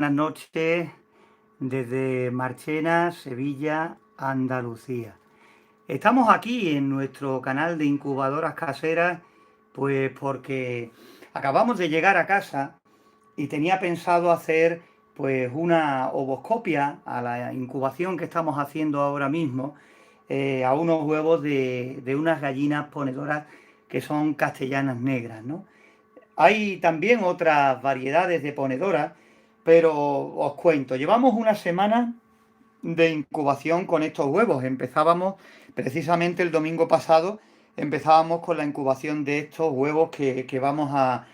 Buenas noches desde Marchena, Sevilla, Andalucía. Estamos aquí en nuestro canal de incubadoras caseras, pues porque acabamos de llegar a casa y tenía pensado hacer pues una ovoscopia a la incubación que estamos haciendo ahora mismo, a unos huevos de unas gallinas ponedoras que son castellanas negras, ¿no? Hay también otras variedades de ponedoras, pero os cuento, llevamos una semana de incubación con estos huevos. Empezábamos precisamente el domingo pasado, empezábamos con la incubación de estos huevos que vamos a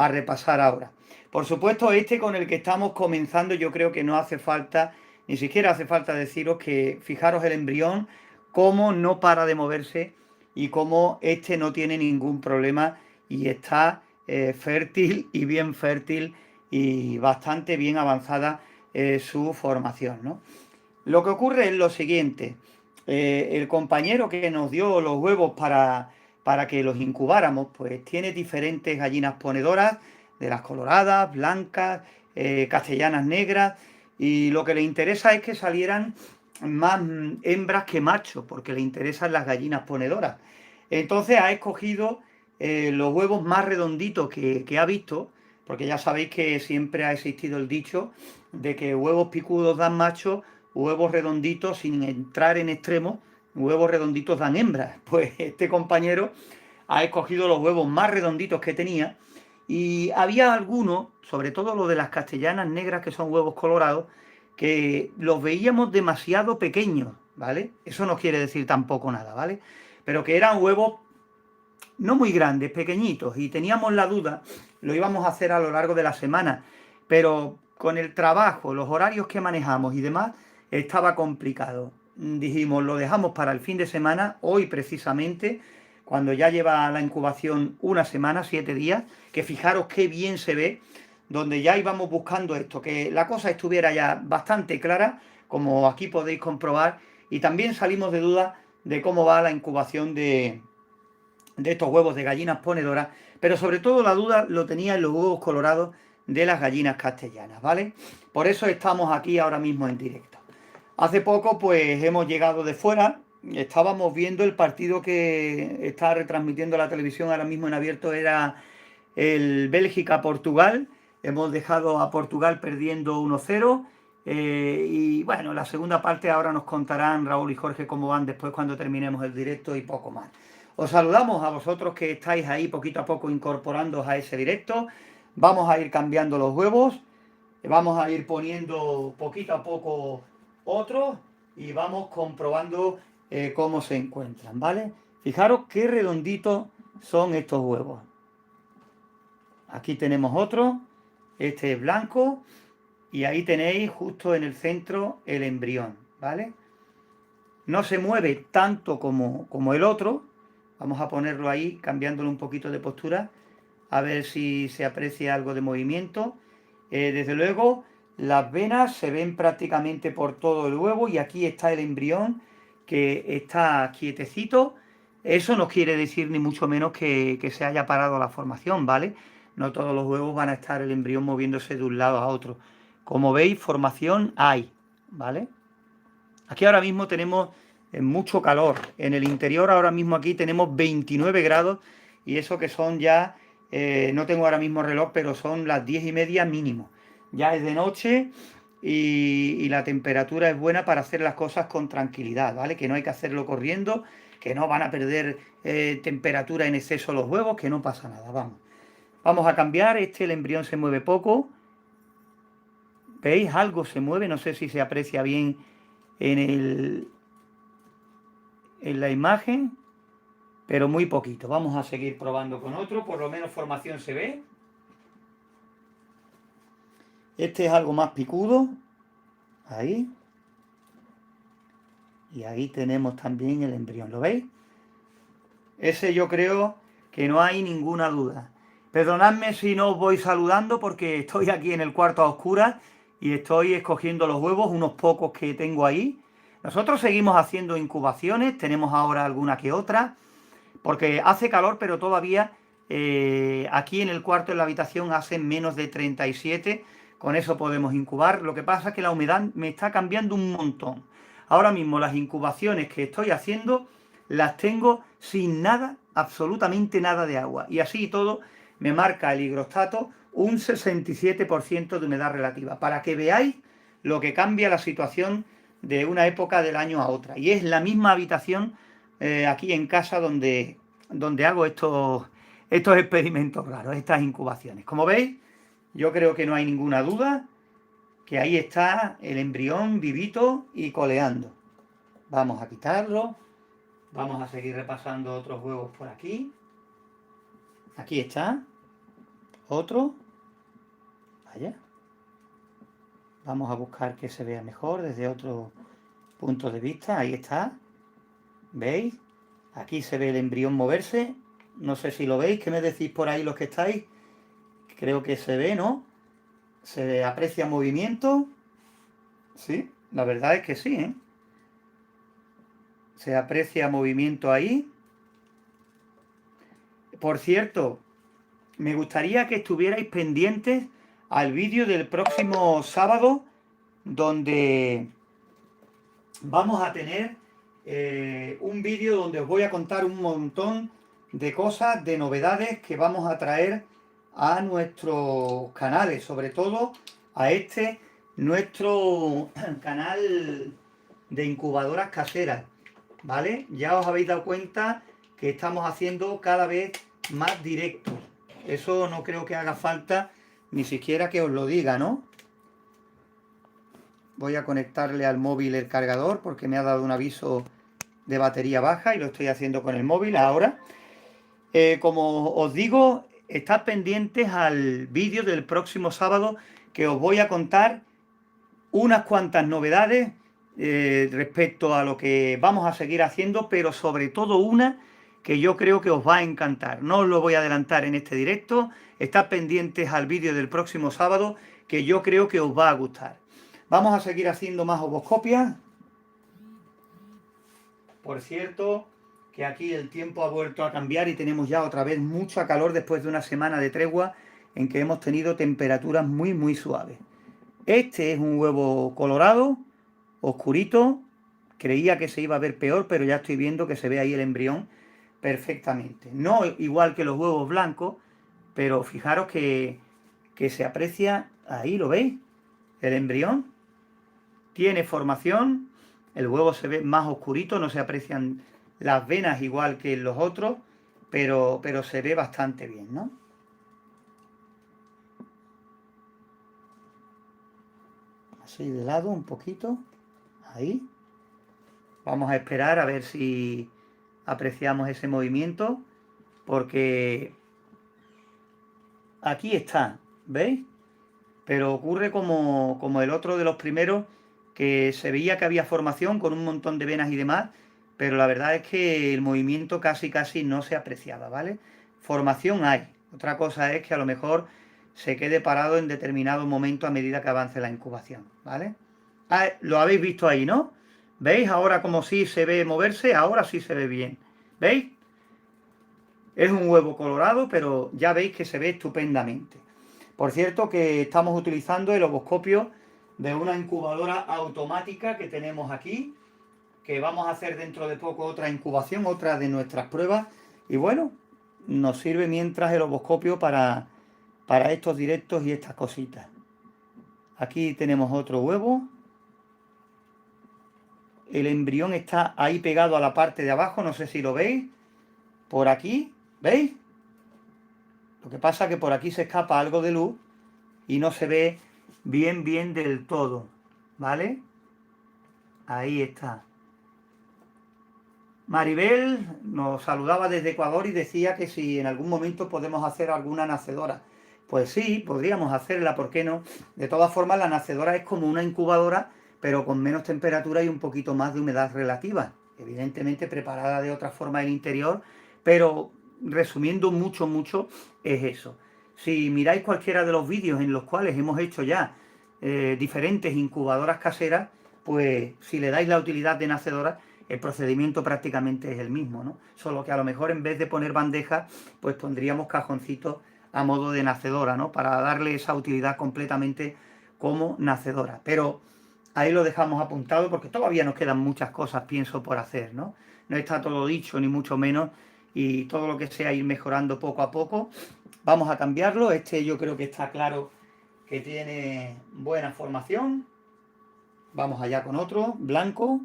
repasar ahora. Por supuesto, este con el que estamos comenzando, yo creo que no hace falta, ni siquiera hace falta deciros que fijaros el embrión, cómo no para de moverse y cómo este no tiene ningún problema y está fértil y bien fértil y bastante bien avanzada su formación, ¿no? Lo que ocurre es lo siguiente. El compañero que nos dio los huevos para que los incubáramos, pues tiene diferentes gallinas ponedoras, de las coloradas, blancas, castellanas negras, y lo que le interesa es que salieran más hembras que machos, porque le interesan las gallinas ponedoras. Entonces ha escogido los huevos más redonditos que ha visto, porque ya sabéis que siempre ha existido el dicho de que huevos picudos dan machos, huevos redonditos, sin entrar en extremos, huevos redonditos dan hembras. Pues este compañero ha escogido los huevos más redonditos que tenía y había algunos, sobre todo los de las castellanas negras, que son huevos colorados, que los veíamos demasiado pequeños, ¿vale? Eso no quiere decir tampoco nada, ¿vale? Pero que eran huevos no muy grandes, pequeñitos, y teníamos la duda, lo íbamos a hacer a lo largo de la semana, pero con el trabajo, los horarios que manejamos y demás, estaba complicado. Dijimos, lo dejamos para el fin de semana, hoy precisamente, cuando ya lleva la incubación una semana, 7 días, que fijaros qué bien se ve, donde ya íbamos buscando esto, que la cosa estuviera ya bastante clara, como aquí podéis comprobar, y también salimos de duda de cómo va la incubación de estos huevos de gallinas ponedoras, pero sobre todo la duda lo tenía en los huevos colorados de las gallinas castellanas, ¿vale? Por eso estamos aquí ahora mismo en directo. Hace poco pues hemos llegado de fuera, estábamos viendo el partido que está retransmitiendo la televisión ahora mismo en abierto, era el Bélgica-Portugal, hemos dejado a Portugal perdiendo 1-0. Y bueno, la segunda parte ahora nos contarán Raúl y Jorge cómo van después cuando terminemos el directo y poco más. Os saludamos a vosotros que estáis ahí poquito a poco incorporándoos a ese directo. Vamos a ir cambiando los huevos, vamos a ir poniendo poquito a poco otros y vamos comprobando cómo se encuentran, ¿vale? Fijaros qué redonditos son estos huevos. Aquí tenemos otro, este es blanco y ahí tenéis justo en el centro el embrión, ¿vale? No se mueve tanto como el otro. Vamos a ponerlo ahí, cambiándole un poquito de postura, a ver si se aprecia algo de movimiento. Desde luego, las venas se ven prácticamente por todo el huevo y aquí está el embrión que está quietecito. Eso no quiere decir ni mucho menos que se haya parado la formación, ¿vale? No todos los huevos van a estar el embrión moviéndose de un lado a otro. Como veis, formación hay, ¿vale? Aquí ahora mismo tenemos mucho calor. En el interior ahora mismo aquí tenemos 29 grados y eso que son ya, no tengo ahora mismo reloj, pero son las 10:30 mínimo. Ya es de noche y la temperatura es buena para hacer las cosas con tranquilidad, ¿vale? Que no hay que hacerlo corriendo, que no van a perder temperatura en exceso los huevos, que no pasa nada, vamos. Vamos a cambiar, el embrión se mueve poco. ¿Veis? Algo se mueve, no sé si se aprecia bien en la imagen, pero muy poquito. Vamos a seguir probando con otro, por lo menos formación se ve. Este es algo más picudo, ahí. Y ahí tenemos también el embrión, ¿lo veis? Ese yo creo que no hay ninguna duda. Perdonadme si no os voy saludando porque estoy aquí en el cuarto a oscuras y estoy escogiendo los huevos, unos pocos que tengo ahí. Nosotros seguimos haciendo incubaciones, tenemos ahora alguna que otra, porque hace calor, pero todavía aquí en el cuarto, en la habitación, hace menos de 37, Con eso podemos incubar. Lo que pasa es que la humedad me está cambiando un montón. Ahora mismo las incubaciones que estoy haciendo las tengo sin nada, absolutamente nada de agua. Y así y todo me marca el higrostato un 67% de humedad relativa. Para que veáis lo que cambia la situación de una época del año a otra. Y es la misma habitación aquí en casa donde hago estos experimentos raros, estas incubaciones. Como veis, yo creo que no hay ninguna duda que ahí está el embrión vivito y coleando. Vamos a quitarlo. Vamos a seguir repasando otros huevos por aquí. Aquí está. Otro. Vaya. Vamos a buscar que se vea mejor desde otro punto de vista. Ahí está. ¿Veis? Aquí se ve el embrión moverse. No sé si lo veis. ¿Qué me decís por ahí los que estáis? Creo que se ve, ¿no? Se aprecia movimiento. Sí, la verdad es que sí, ¿eh? Se aprecia movimiento ahí. Por cierto, me gustaría que estuvierais pendientes al vídeo del próximo sábado, donde vamos a tener un vídeo donde os voy a contar un montón de cosas, de novedades que vamos a traer a nuestros canales, sobre todo a nuestro canal de incubadoras caseras, ¿vale? Ya os habéis dado cuenta que estamos haciendo cada vez más directos. Eso no creo que haga falta ni siquiera que os lo diga, ¿no? Voy a conectarle al móvil el cargador porque me ha dado un aviso de batería baja y lo estoy haciendo con el móvil ahora. Como os digo, estad pendientes al vídeo del próximo sábado, que os voy a contar unas cuantas novedades respecto a lo que vamos a seguir haciendo, pero sobre todo una que yo creo que os va a encantar. No os lo voy a adelantar en este directo, estad pendientes al vídeo del próximo sábado, que yo creo que os va a gustar. Vamos a seguir haciendo más ovoscopias. Por cierto, que aquí el tiempo ha vuelto a cambiar y tenemos ya otra vez mucha calor después de una semana de tregua en que hemos tenido temperaturas muy, muy suaves. Este es un huevo colorado, oscurito. Creía que se iba a ver peor, pero ya estoy viendo que se ve ahí el embrión perfectamente. No igual que los huevos blancos, pero fijaros que se aprecia, ahí lo veis, el embrión. Tiene formación, el huevo se ve más oscurito, no se aprecian las venas igual que en los otros, pero se ve bastante bien, ¿no? Así de lado un poquito, ahí. Vamos a esperar a ver si apreciamos ese movimiento, porque aquí está, ¿veis? Pero ocurre como el otro de los primeros, que se veía que había formación con un montón de venas y demás, pero la verdad es que el movimiento casi no se apreciaba, ¿vale? Formación hay. Otra cosa es que a lo mejor se quede parado en determinado momento a medida que avance la incubación, ¿vale? Ah, lo habéis visto ahí, ¿no? ¿Veis? Ahora como sí se ve moverse, ahora sí se ve bien. ¿Veis? Es un huevo colorado, pero ya veis que se ve estupendamente. Por cierto que estamos utilizando el ovoscopio de una incubadora automática que tenemos aquí, que vamos a hacer dentro de poco otra incubación, otra de nuestras pruebas. Y bueno, nos sirve mientras el ovoscopio para estos directos y estas cositas. Aquí tenemos otro huevo. El embrión está ahí pegado a la parte de abajo, no sé si lo veis. Por aquí, ¿veis? Lo que pasa es que por aquí se escapa algo de luz y no se ve bien del todo, ¿vale? Ahí está. Maribel nos saludaba desde Ecuador y decía que si en algún momento podemos hacer alguna nacedora. Pues sí, podríamos hacerla, ¿por qué no? De todas formas, la nacedora es como una incubadora, pero con menos temperatura y un poquito más de humedad relativa. Evidentemente preparada de otra forma el interior, pero resumiendo mucho, es eso. Si miráis cualquiera de los vídeos en los cuales hemos hecho ya diferentes incubadoras caseras, pues si le dais la utilidad de nacedora, el procedimiento prácticamente es el mismo, ¿no? Solo que a lo mejor en vez de poner bandejas, pues pondríamos cajoncitos a modo de nacedora, ¿no? Para darle esa utilidad completamente como nacedora. Pero ahí lo dejamos apuntado porque todavía nos quedan muchas cosas, pienso, por hacer, ¿no? No está todo dicho, ni mucho menos, y todo lo que sea ir mejorando poco a poco. Vamos a cambiarlo. Este yo creo que está claro que tiene buena formación. Vamos allá con otro, blanco.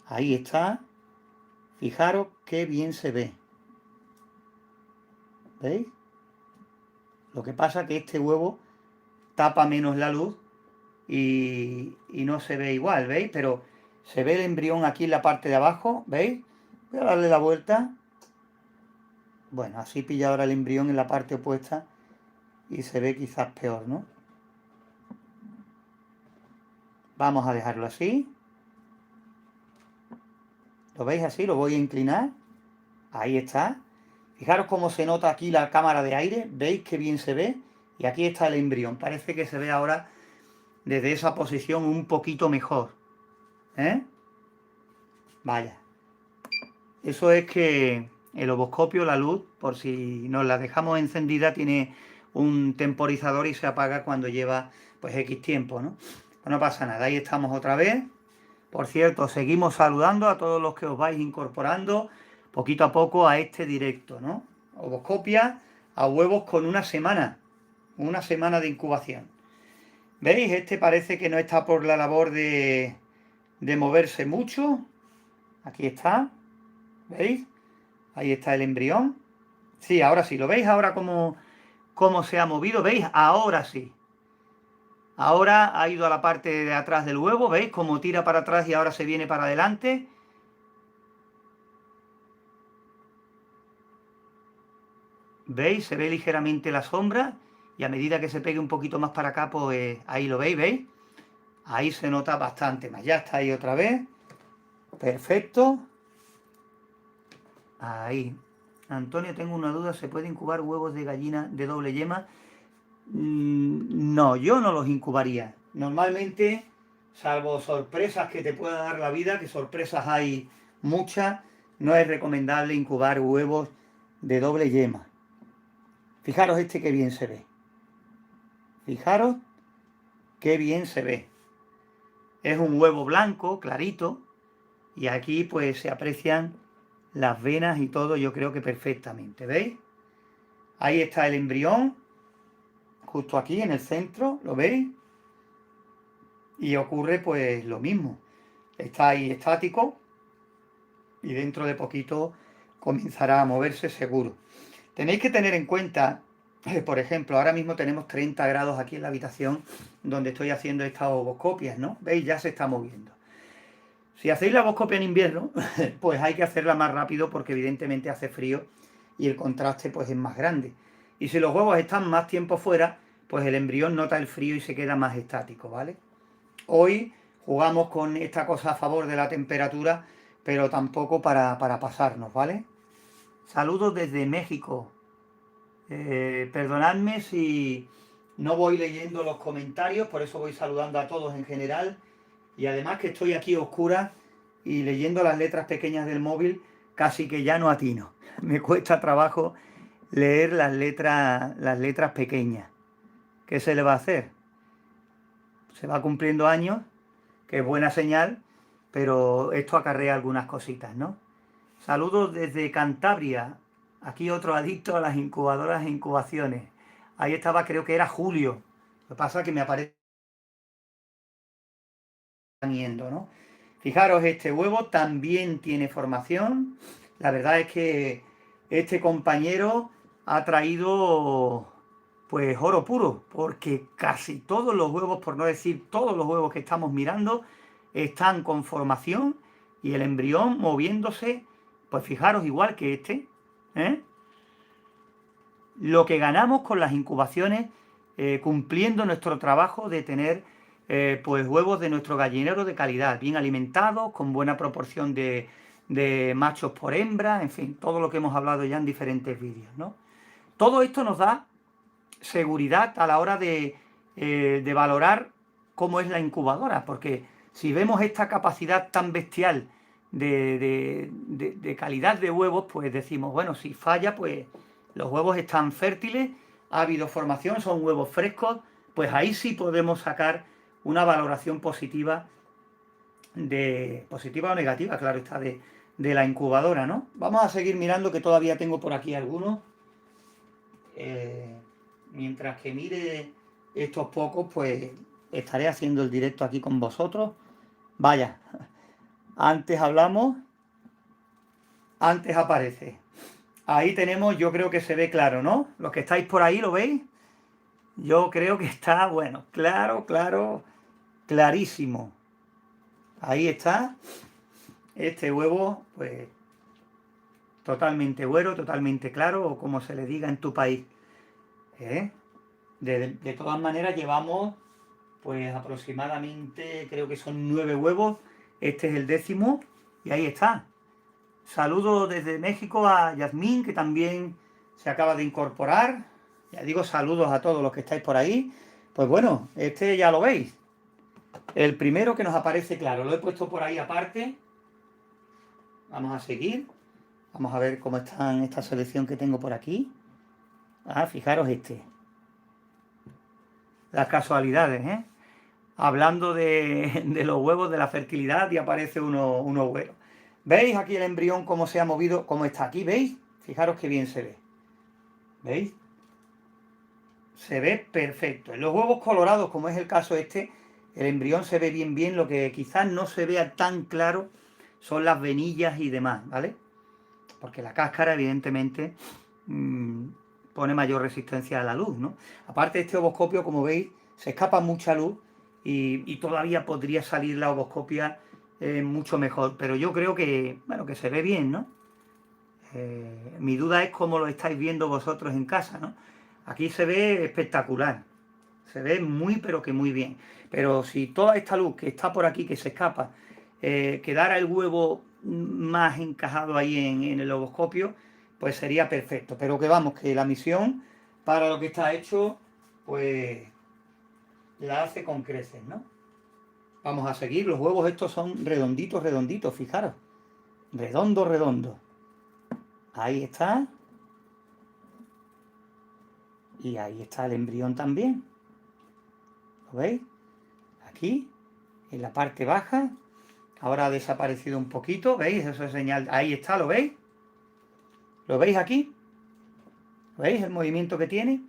Ahí está. Fijaros qué bien se ve. ¿Veis? Lo que pasa es que este huevo tapa menos la luz y no se ve igual, ¿veis? Pero se ve el embrión aquí en la parte de abajo, ¿veis? Voy a darle la vuelta. Bueno, así pilla ahora el embrión en la parte opuesta y se ve quizás peor, ¿no? Vamos a dejarlo así. ¿Lo veis así? Lo voy a inclinar. Ahí está. Fijaros cómo se nota aquí la cámara de aire. ¿Veis qué bien se ve? Y aquí está el embrión. Parece que se ve ahora desde esa posición un poquito mejor. ¿Eh? Vaya. Eso es que el ovoscopio, la luz, por si nos la dejamos encendida, tiene un temporizador y se apaga cuando lleva pues X tiempo, ¿no? Pues no pasa nada. Ahí estamos otra vez. Por cierto, seguimos saludando a todos los que os vais incorporando poquito a poco a este directo, ¿no? Ovoscopia a huevos con una semana de incubación. ¿Veis? Este parece que no está por la labor de moverse mucho. Aquí está. ¿Veis? Ahí está el embrión. Sí, ahora sí. ¿Lo veis ahora cómo se ha movido? ¿Veis? Ahora sí. Ahora ha ido a la parte de atrás del huevo. ¿Veis? Cómo tira para atrás y ahora se viene para adelante. ¿Veis? Se ve ligeramente la sombra. Y a medida que se pegue un poquito más para acá, pues ahí lo veis, ¿veis? Ahí se nota bastante más. Ya está ahí otra vez. Perfecto. Ahí. Antonio, tengo una duda. ¿Se puede incubar huevos de gallina de doble yema? No, yo no los incubaría. Normalmente, salvo sorpresas que te pueda dar la vida, que sorpresas hay muchas, no es recomendable incubar huevos de doble yema. Fijaros este que bien se ve. Fijaros qué bien se ve. Es un huevo blanco, clarito, y aquí pues se aprecian las venas y todo, yo creo que perfectamente, ¿veis? Ahí está el embrión, justo aquí en el centro, ¿lo veis? Y ocurre pues lo mismo. Está ahí estático y dentro de poquito comenzará a moverse seguro. Tenéis que tener en cuenta, por ejemplo, ahora mismo tenemos 30 grados aquí en la habitación donde estoy haciendo estas ovoscopias, ¿no? ¿Veis? Ya se está moviendo. Si hacéis la ovoscopia en invierno, pues hay que hacerla más rápido porque evidentemente hace frío y el contraste pues es más grande. Y si los huevos están más tiempo fuera, pues el embrión nota el frío y se queda más estático, ¿vale? Hoy jugamos con esta cosa a favor de la temperatura, pero tampoco para pasarnos, ¿vale? Saludos desde México. Perdonadme si no voy leyendo los comentarios, por eso voy saludando a todos en general. Y además que estoy aquí a oscuras y leyendo las letras pequeñas del móvil, casi que ya no atino. Me cuesta trabajo leer las letras pequeñas. ¿Qué se le va a hacer? Se va cumpliendo años, que es buena señal, pero esto acarrea algunas cositas, ¿no? Saludos desde Cantabria. Aquí otro adicto a las incubadoras e incubaciones. Ahí estaba, creo que era Julio. Lo que pasa es que me aparece yendo, ¿no? Fijaros, este huevo también tiene formación. La verdad es que este compañero ha traído pues oro puro, porque casi todos los huevos, por no decir todos los huevos que estamos mirando, están con formación y el embrión moviéndose, pues fijaros igual que este, ¿eh? Lo que ganamos con las incubaciones, cumpliendo nuestro trabajo de tener pues huevos de nuestro gallinero de calidad, bien alimentados, con buena proporción de machos por hembra, en fin, todo lo que hemos hablado ya en diferentes vídeos, ¿no? Todo esto nos da seguridad a la hora de valorar cómo es la incubadora, porque si vemos esta capacidad tan bestial de calidad de huevos, pues decimos, bueno, si falla, pues los huevos están fértiles, ha habido formación, son huevos frescos, pues ahí sí podemos sacar una valoración positiva, positiva o negativa, claro está, de la incubadora, ¿no? Vamos a seguir mirando, que todavía tengo por aquí algunos. Mientras que mire estos pocos, pues estaré haciendo el directo aquí con vosotros. Vaya, antes hablamos, antes aparece. Ahí tenemos, yo creo que se ve claro, ¿no? Los que estáis por ahí, ¿lo veis? Yo creo que está, bueno, claro, claro, clarísimo. Ahí está. Este huevo, pues, totalmente güero, totalmente claro, o como se le diga en tu país. ¿Eh? De todas maneras, llevamos, pues, aproximadamente, creo que son 9 huevos. Este es el 10º, y ahí está. Saludo desde México a Yasmín, que también se acaba de incorporar. Ya digo, saludos a todos los que estáis por ahí. Pues bueno, este ya lo veis. El primero que nos aparece claro, lo he puesto por ahí aparte. Vamos a seguir. Vamos a ver cómo está esta selección que tengo por aquí. Ah, fijaros este. Las casualidades, ¿eh? Hablando de los huevos, de la fertilidad, y aparece uno güero. ¿Veis aquí el embrión cómo se ha movido? ¿Cómo está aquí? ¿Veis? Fijaros qué bien se ve. ¿Veis? Se ve perfecto. En los huevos colorados, como es el caso este, el embrión se ve bien. Lo que quizás no se vea tan claro son las venillas y demás, ¿vale? Porque la cáscara, evidentemente, pone mayor resistencia a la luz, ¿no? Aparte, este ovoscopio, como veis, se escapa mucha luz y todavía podría salir la ovoscopia mucho mejor. Pero yo creo que, bueno, que se ve bien, ¿no? Mi duda es cómo lo estáis viendo vosotros en casa, ¿no? Aquí se ve espectacular. Se ve muy, pero que muy bien. Pero si toda esta luz que está por aquí, que se escapa, quedara el huevo más encajado ahí en el ovoscopio, pues sería perfecto. Pero que vamos, que la misión, para lo que está hecho, pues la hace con creces, ¿no? Vamos a seguir. Los huevos estos son redonditos, fijaros. Redondo. Ahí está. Y ahí está el embrión también. ¿Lo veis? Aquí, en la parte baja. Ahora ha desaparecido un poquito. ¿Veis? Eso es señal. Ahí está, ¿lo veis? ¿Lo veis aquí? ¿Veis el movimiento que tiene?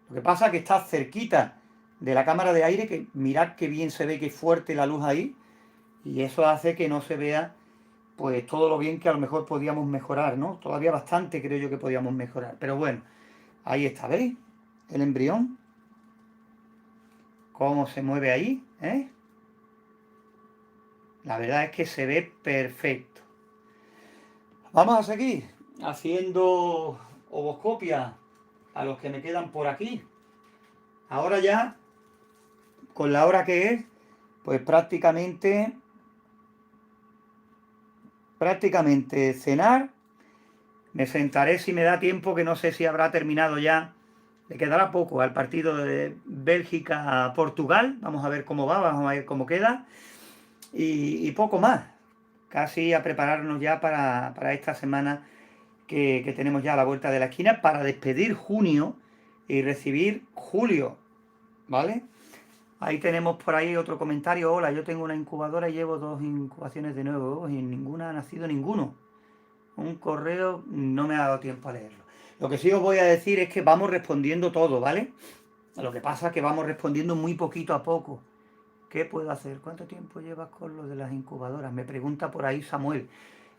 Lo que pasa es que está cerquita de la cámara de aire, que mirad qué bien se ve, qué fuerte la luz ahí. Y eso hace que no se vea pues todo lo bien que a lo mejor podíamos mejorar, ¿no? Todavía bastante creo yo que podíamos mejorar. Pero bueno, ahí está, ¿veis? El embrión. Cómo se mueve ahí, ¿eh? La verdad es que se ve perfecto. Vamos a seguir haciendo ovoscopia a los que me quedan por aquí. Ahora ya, con la hora que es, pues prácticamente cenar. Me sentaré si me da tiempo, que no sé si habrá terminado ya. Le quedará poco al partido de Bélgica a Portugal. Vamos a ver cómo va, vamos a ver cómo queda. Y poco más. Casi a prepararnos ya para esta semana que tenemos ya a la vuelta de la esquina, para despedir junio y recibir julio, ¿vale? Ahí tenemos por ahí otro comentario. Hola, yo tengo una incubadora y llevo 2 incubaciones de nuevo y en ninguna ha nacido ninguno. Un correo, no me ha dado tiempo a leerlo. Lo que sí os voy a decir es que vamos respondiendo todo, ¿vale? Lo que pasa es que vamos respondiendo muy poquito a poco. ¿Qué puedo hacer? ¿Cuánto tiempo llevas con lo de las incubadoras? Me pregunta por ahí Samuel.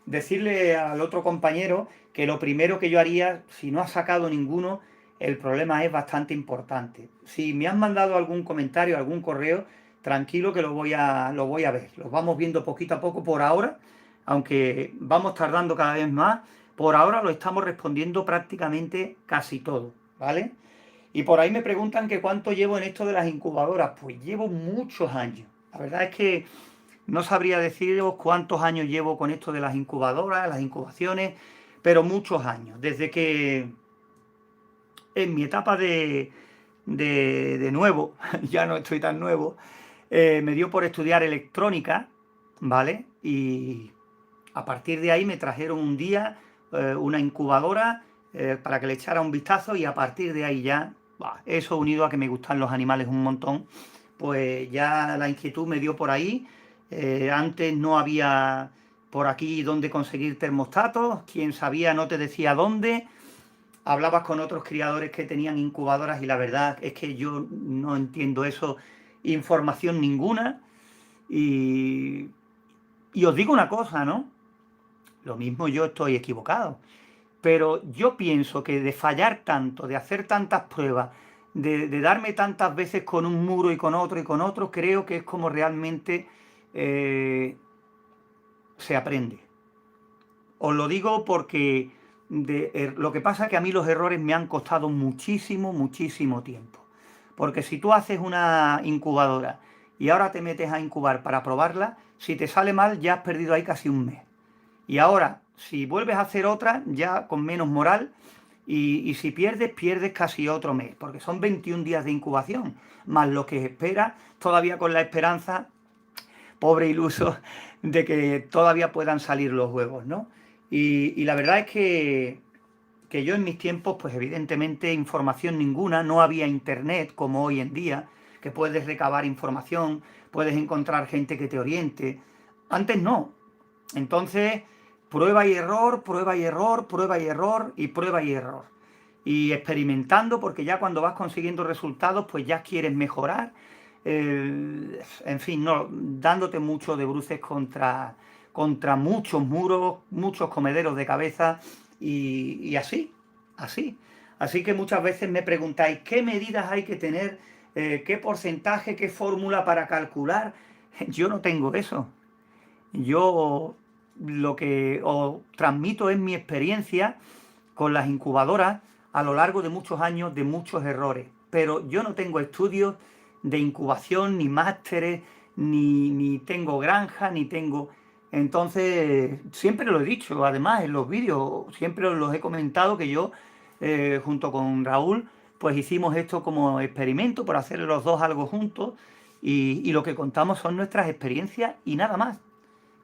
Decirle al otro compañero que lo primero que yo haría, si no has sacado ninguno, el problema es bastante importante. Si me han mandado algún comentario, algún correo, tranquilo que lo voy a ver. Los vamos viendo poquito a poco por ahora, aunque vamos tardando cada vez más. Por ahora lo estamos respondiendo prácticamente casi todo, ¿vale? Y por ahí me preguntan que cuánto llevo en esto de las incubadoras. Pues llevo muchos años. La verdad es que no sabría deciros cuántos años llevo con esto de las incubadoras, las incubaciones, pero muchos años. Desde que en mi etapa de nuevo, ya no estoy tan nuevo, me dio por estudiar electrónica, ¿vale? Y a partir de ahí me trajeron un día una incubadora para que le echara un vistazo, y a partir de ahí ya Buah, eso unido a que me gustan los animales un montón, pues ya la inquietud me dio por ahí. Antes no había por aquí dónde conseguir termostatos, quien sabía no te decía dónde. Hablabas con otros criadores que tenían incubadoras y la verdad es que yo no entiendo eso, información ninguna. Y, y os digo una cosa, ¿no? Lo mismo yo estoy equivocado. Pero yo pienso que de fallar tanto, de hacer tantas pruebas, de darme tantas veces con un muro y con otro, creo que es como realmente eh, se aprende. Os lo digo porque lo que pasa es que a mí los errores me han costado muchísimo, muchísimo tiempo. Porque si tú haces una incubadora y ahora te metes a incubar para probarla, si te sale mal ya has perdido ahí casi un mes. Y ahora, si vuelves a hacer otra, ya con menos moral, y si pierdes, pierdes casi otro mes, porque son 21 días de incubación, más lo que espera, todavía con la esperanza, pobre iluso, de que todavía puedan salir los huevos, ¿no? Y la verdad es que yo en mis tiempos, pues evidentemente información ninguna, no había internet como hoy en día, que puedes recabar información, puedes encontrar gente que te oriente. Antes no. Entonces, prueba y error, prueba y error, prueba y error y prueba y error. Y experimentando, porque ya cuando vas consiguiendo resultados, pues ya quieres mejorar. En fin, no, dándote mucho de bruces contra muchos muros, muchos comederos de cabeza y así, así. Así que muchas veces me preguntáis, ¿qué medidas hay que tener? ¿Qué porcentaje, qué fórmula para calcular? Yo no tengo eso. Yo lo que os transmito es mi experiencia con las incubadoras a lo largo de muchos años, de muchos errores. Pero yo no tengo estudios de incubación, ni másteres, ni tengo granja, ni tengo... Entonces, siempre lo he dicho, además en los vídeos, siempre os los he comentado que yo, junto con Raúl, pues hicimos esto como experimento por hacer los dos algo juntos y lo que contamos son nuestras experiencias y nada más.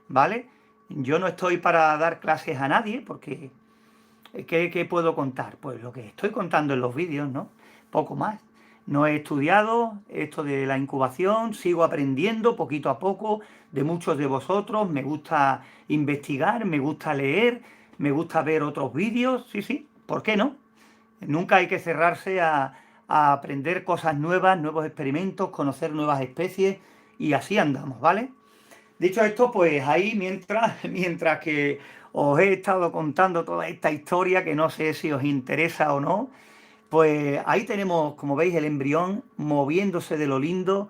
¿Vale? Yo no estoy para dar clases a nadie, porque ¿qué puedo contar? Pues lo que estoy contando en los vídeos, ¿no? Poco más. No he estudiado esto de la incubación, sigo aprendiendo poquito a poco de muchos de vosotros, me gusta investigar, me gusta leer, me gusta ver otros vídeos, sí, sí, ¿por qué no? Nunca hay que cerrarse a aprender cosas nuevas, nuevos experimentos, conocer nuevas especies y así andamos, ¿vale? Dicho esto, pues ahí mientras que os he estado contando toda esta historia, que no sé si os interesa o no, pues ahí tenemos, como veis, el embrión moviéndose de lo lindo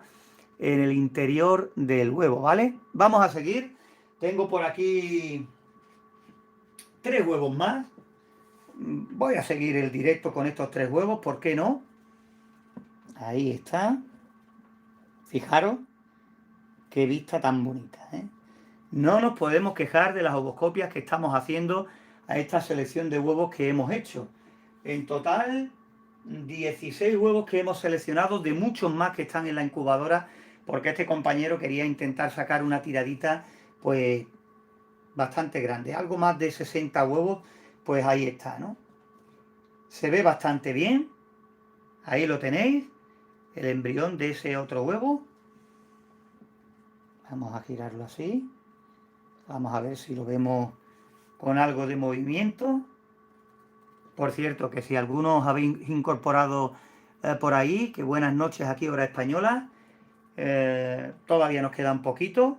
en el interior del huevo, ¿vale? Vamos a seguir. Tengo por aquí 3 huevos más. Voy a seguir el directo con estos 3 huevos, ¿por qué no? Ahí está. Fijaros qué vista tan bonita, ¿eh? No nos podemos quejar de las ovoscopias que estamos haciendo a esta selección de huevos que hemos hecho. En total, 16 huevos que hemos seleccionado, de muchos más que están en la incubadora, porque este compañero quería intentar sacar una tiradita, pues, bastante grande. Algo más de 60 huevos, pues ahí está, ¿no? Se ve bastante bien. Ahí lo tenéis, el embrión de ese otro huevo. Vamos a girarlo así. Vamos a ver si lo vemos con algo de movimiento. Por cierto, que si algunos habéis incorporado por ahí, que buenas noches aquí, hora española. Todavía nos queda un poquito.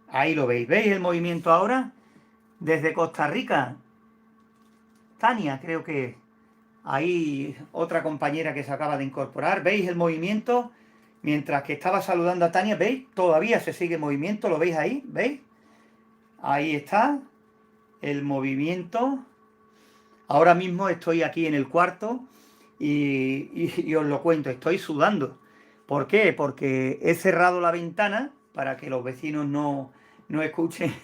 Ahí lo veis. ¿Veis el movimiento ahora? Desde Costa Rica. Tania, creo que ahí otra compañera que se acaba de incorporar. ¿Veis el movimiento? Mientras que estaba saludando a Tania, ¿veis? Todavía se sigue en movimiento. ¿Lo veis ahí? ¿Veis? Ahí está el movimiento. Ahora mismo estoy aquí en el cuarto y os lo cuento, estoy sudando. ¿Por qué? Porque he cerrado la ventana para que los vecinos no escuchen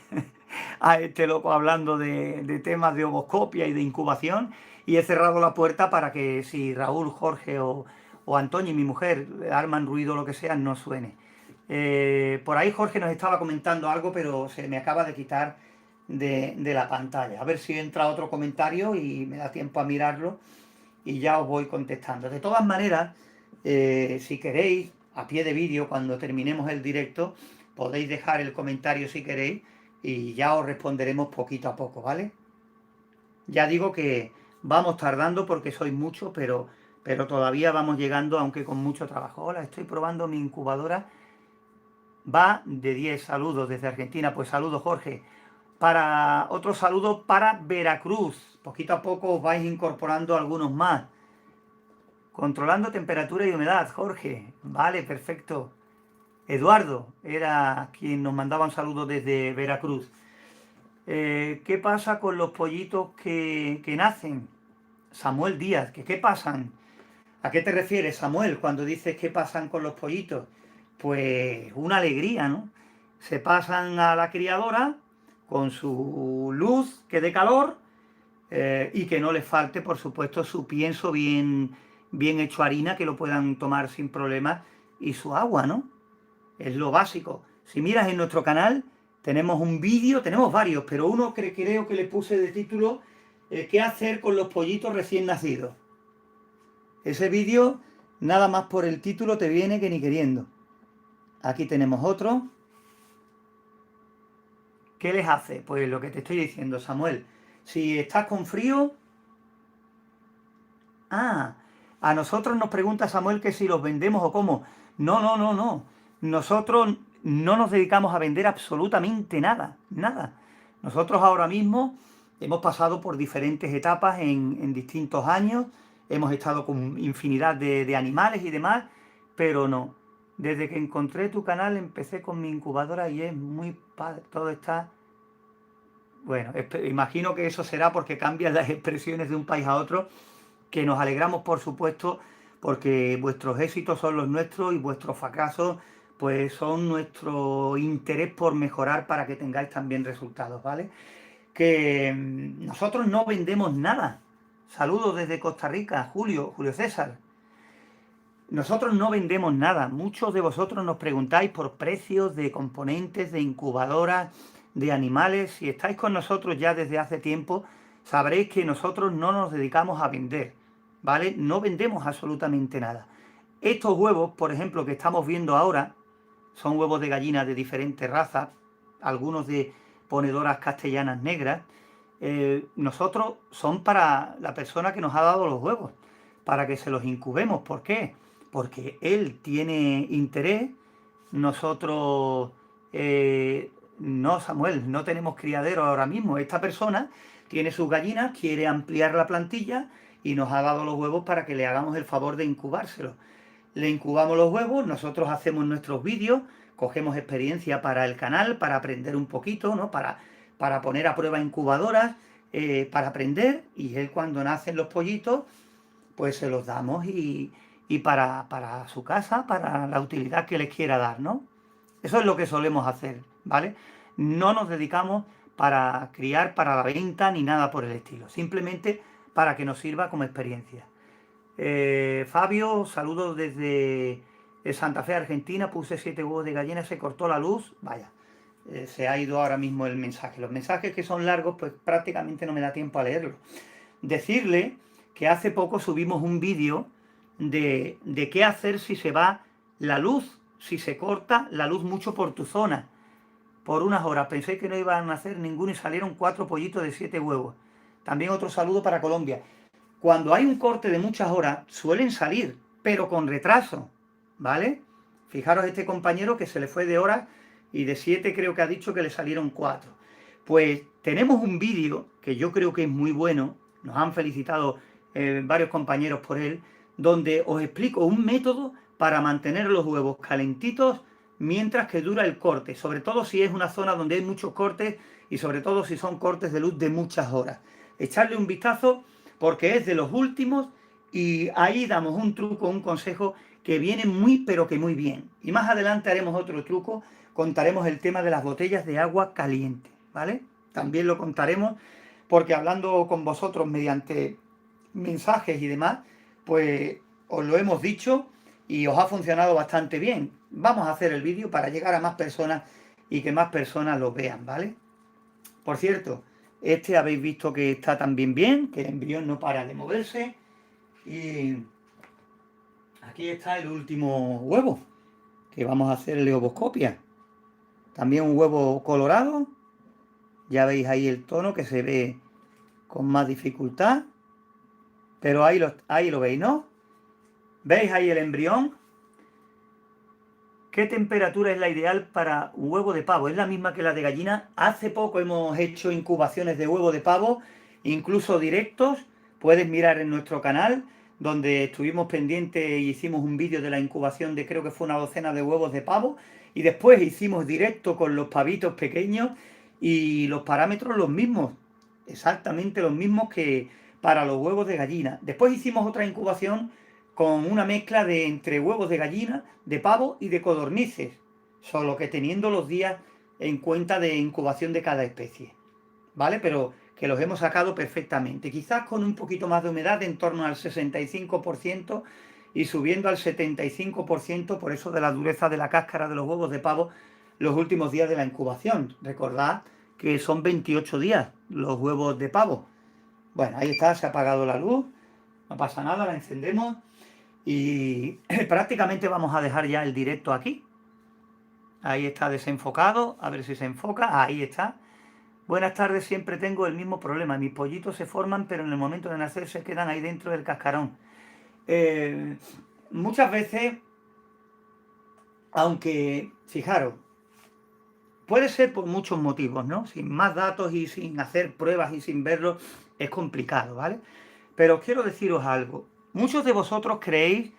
a este loco hablando de temas de ovoscopia y de incubación, y he cerrado la puerta para que si Raúl, Jorge o Antonio y mi mujer arman ruido o lo que sea, no suene. Por ahí Jorge nos estaba comentando algo, pero se me acaba de quitar de la pantalla. A ver si entra otro comentario y me da tiempo a mirarlo y ya os voy contestando. De todas maneras, si queréis, a pie de vídeo, cuando terminemos el directo, podéis dejar el comentario si queréis y ya os responderemos poquito a poco, ¿vale? Ya digo que vamos tardando porque sois muchos, pero todavía vamos llegando, aunque con mucho trabajo. Hola, estoy probando mi incubadora. Va de 10 saludos desde Argentina. Pues saludos, Jorge. Para otro saludo para Veracruz. Poquito a poco os vais incorporando algunos más. Controlando temperatura y humedad, Jorge. Vale, perfecto. Eduardo era quien nos mandaba un saludo desde Veracruz. ¿Qué pasa con los pollitos que nacen? Samuel Díaz, ¿qué pasan? ¿A qué te refieres, Samuel, cuando dices qué pasan con los pollitos? Pues una alegría, ¿no? Se pasan a la criadora con su luz que dé calor y que no les falte, por supuesto, su pienso bien hecho harina, que lo puedan tomar sin problemas, y su agua, ¿no? Es lo básico. Si miras en nuestro canal, tenemos un vídeo, tenemos varios, pero uno creo que le puse de título ¿qué hacer con los pollitos recién nacidos? Ese vídeo, nada más por el título, te viene que ni queriendo. Aquí tenemos otro. ¿Qué les hace? Pues lo que te estoy diciendo, Samuel. Si estás con frío... Ah, a nosotros nos pregunta Samuel que si los vendemos o cómo. No, no, no, no. Nosotros no nos dedicamos a vender absolutamente nada, nada. Nosotros ahora mismo hemos pasado por diferentes etapas en distintos años, hemos estado con infinidad de animales y demás, pero no. Desde que encontré tu canal empecé con mi incubadora y es muy padre, todo está... Bueno, imagino que eso será porque cambian las expresiones de un país a otro, que nos alegramos, por supuesto, porque vuestros éxitos son los nuestros y vuestros fracasos pues son nuestro interés por mejorar para que tengáis también resultados, ¿vale? Que nosotros no vendemos nada. Saludos desde Costa Rica, Julio César. Nosotros no vendemos nada. Muchos de vosotros nos preguntáis por precios de componentes, de incubadoras, de animales. Si estáis con nosotros ya desde hace tiempo, sabréis que nosotros no nos dedicamos a vender, ¿vale? No vendemos absolutamente nada. Estos huevos, por ejemplo, que estamos viendo ahora, son huevos de gallina de diferentes razas, algunos de ponedoras castellanas negras. Nosotros son para la persona que nos ha dado los huevos, para que se los incubemos. ¿Por qué? Porque él tiene interés, nosotros no, Samuel, no tenemos criadero ahora mismo. Esta persona tiene sus gallinas, quiere ampliar la plantilla y nos ha dado los huevos para que le hagamos el favor de incubárselos. Le incubamos los huevos, nosotros hacemos nuestros vídeos, cogemos experiencia para el canal, para aprender un poquito, ¿no? Para poner a prueba incubadoras, para aprender, y él cuando nacen los pollitos, pues se los damos y para su casa, para la utilidad que les quiera dar, ¿no? Eso es lo que solemos hacer, ¿vale? No nos dedicamos para criar, para la venta, ni nada por el estilo. Simplemente para que nos sirva como experiencia. Fabio, saludos desde Santa Fe, Argentina. Puse 7 huevos de gallina, se cortó la luz. Vaya, se ha ido ahora mismo el mensaje. Los mensajes que son largos, pues prácticamente no me da tiempo a leerlos. Decirle que hace poco subimos un vídeo de qué hacer si se va la luz, si se corta la luz mucho por tu zona, por unas horas. Pensé que no iban a hacer ninguno y salieron 4 pollitos de 7 huevos. También otro saludo para Colombia. Cuando hay un corte de muchas horas, suelen salir, pero con retraso, ¿vale? Fijaros este compañero que se le fue de horas y de 7 creo que ha dicho que le salieron 4. Pues tenemos un vídeo que yo creo que es muy bueno, nos han felicitado varios compañeros por él, donde os explico un método para mantener los huevos calentitos mientras que dura el corte, sobre todo si es una zona donde hay muchos cortes y sobre todo si son cortes de luz de muchas horas. Echarle un vistazo porque es de los últimos y ahí damos un truco, un consejo que viene muy pero que muy bien. Y más adelante haremos otro truco, contaremos el tema de las botellas de agua caliente, ¿vale? También lo contaremos porque hablando con vosotros mediante mensajes y demás, pues os lo hemos dicho y os ha funcionado bastante bien. Vamos a hacer el vídeo para llegar a más personas y que más personas lo vean, ¿vale? Por cierto, este habéis visto que está también bien, que el embrión no para de moverse. Y aquí está el último huevo, que vamos a hacer leoboscopia. También un huevo colorado. Ya veis ahí el tono que se ve con más dificultad. Pero ahí lo veis, ¿no? ¿Veis ahí el embrión? ¿Qué temperatura es la ideal para un huevo de pavo? Es la misma que la de gallina. Hace poco hemos hecho incubaciones de huevo de pavo, incluso directos. Puedes mirar en nuestro canal, donde estuvimos pendientes e hicimos un vídeo de la incubación de creo que fue una docena de huevos de pavo. Y después hicimos directo con los pavitos pequeños y los parámetros los mismos, exactamente los mismos que para los huevos de gallina. Después hicimos otra incubación con una mezcla de entre huevos de gallina, de pavo y de codornices, solo que teniendo los días en cuenta de incubación de cada especie, ¿vale? Pero que los hemos sacado perfectamente, quizás con un poquito más de humedad, en torno al 65% y subiendo al 75%, por eso de la dureza de la cáscara de los huevos de pavo los últimos días de la incubación. Recordad que son 28 días los huevos de pavo. Bueno, ahí está, se ha apagado la luz, no pasa nada, la encendemos. Y prácticamente vamos a dejar ya el directo aquí. Ahí está desenfocado, a ver si se enfoca, ahí está. Buenas tardes, siempre tengo el mismo problema. Mis pollitos se forman, pero en el momento de nacer se quedan ahí dentro del cascarón. Muchas veces, aunque, fijaros, puede ser por muchos motivos, ¿no? Sin más datos y sin hacer pruebas y sin verlo, es complicado, ¿vale? Pero quiero deciros algo. Muchos de vosotros creéis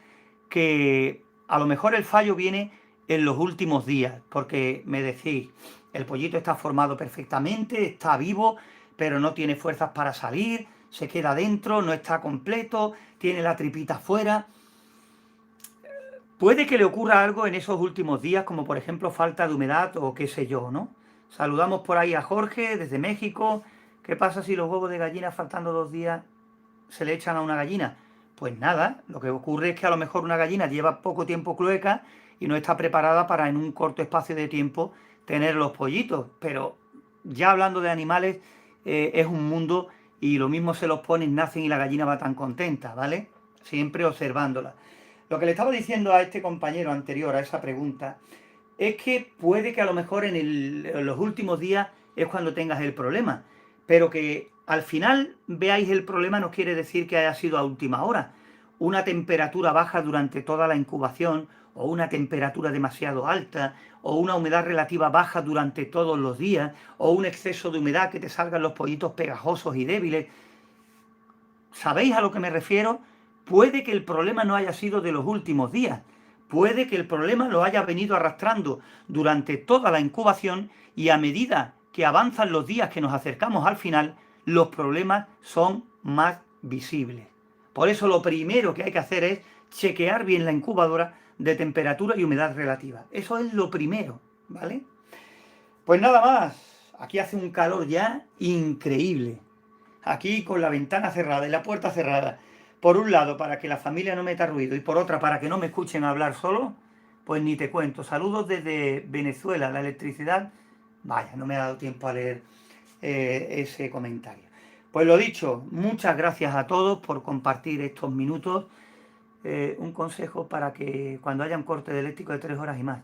que a lo mejor el fallo viene en los últimos días, porque me decís, el pollito está formado perfectamente, está vivo, pero no tiene fuerzas para salir, se queda dentro, no está completo, tiene la tripita fuera. Puede que le ocurra algo en esos últimos días, como por ejemplo falta de humedad o qué sé yo, ¿no? Saludamos por ahí a Jorge desde México. ¿Qué pasa si los huevos de gallina faltando 2 días se le echan a una gallina? Pues nada, lo que ocurre es que a lo mejor una gallina lleva poco tiempo clueca y no está preparada para en un corto espacio de tiempo tener los pollitos. Pero ya hablando de animales, es un mundo y lo mismo se los ponen, nacen y la gallina va tan contenta, ¿vale? Siempre observándola. Lo que le estaba diciendo a este compañero anterior a esa pregunta es que puede que a lo mejor en los últimos días es cuando tengas el problema, pero que al final veáis el problema no quiere decir que haya sido a última hora. Una temperatura baja durante toda la incubación, o una temperatura demasiado alta, o una humedad relativa baja durante todos los días, o un exceso de humedad que te salgan los pollitos pegajosos y débiles. ¿Sabéis a lo que me refiero? Puede que el problema no haya sido de los últimos días. Puede que el problema lo haya venido arrastrando durante toda la incubación y a medida que avanzan los días que nos acercamos al final, los problemas son más visibles. Por eso lo primero que hay que hacer es chequear bien la incubadora de temperatura y humedad relativa. Eso es lo primero, ¿vale? Pues nada más. Aquí hace un calor ya increíble. Aquí con la ventana cerrada y la puerta cerrada. Por un lado, para que la familia no meta ruido y por otra, para que no me escuchen hablar solo, pues ni te cuento. Saludos desde Venezuela, la electricidad. Vaya, no me ha dado tiempo a leer ese comentario. Pues lo dicho, muchas gracias a todos por compartir estos minutos. Un consejo para que cuando haya un corte de eléctrico de 3 horas y más.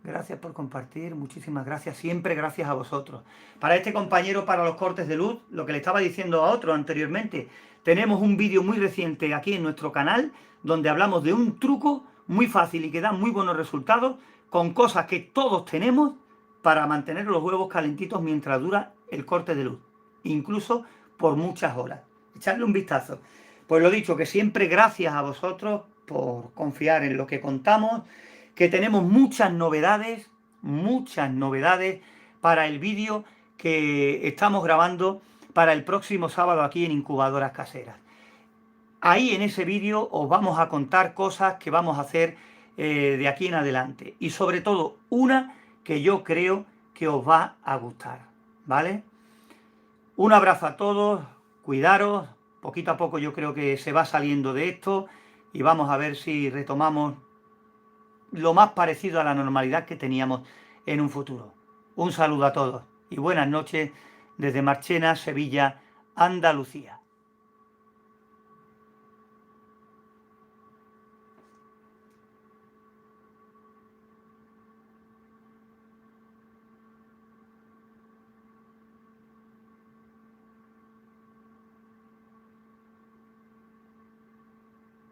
Gracias por compartir, muchísimas gracias, siempre gracias a vosotros. Para este compañero, para los cortes de luz, lo que le estaba diciendo a otro anteriormente, tenemos un vídeo muy reciente aquí en nuestro canal, donde hablamos de un truco muy fácil y que da muy buenos resultados, con cosas que todos tenemos para mantener los huevos calentitos mientras dura el corte de luz, incluso por muchas horas. Echadle un vistazo. Pues lo dicho, que siempre gracias a vosotros por confiar en lo que contamos, que tenemos muchas novedades para el vídeo que estamos grabando para el próximo sábado aquí en Incubadoras Caseras. Ahí en ese vídeo os vamos a contar cosas que vamos a hacer de aquí en adelante. Y sobre todo una que yo creo que os va a gustar, ¿vale? Un abrazo a todos, cuidaros, poquito a poco yo creo que se va saliendo de esto y vamos a ver si retomamos lo más parecido a la normalidad que teníamos en un futuro. Un saludo a todos y buenas noches desde Marchena, Sevilla, Andalucía.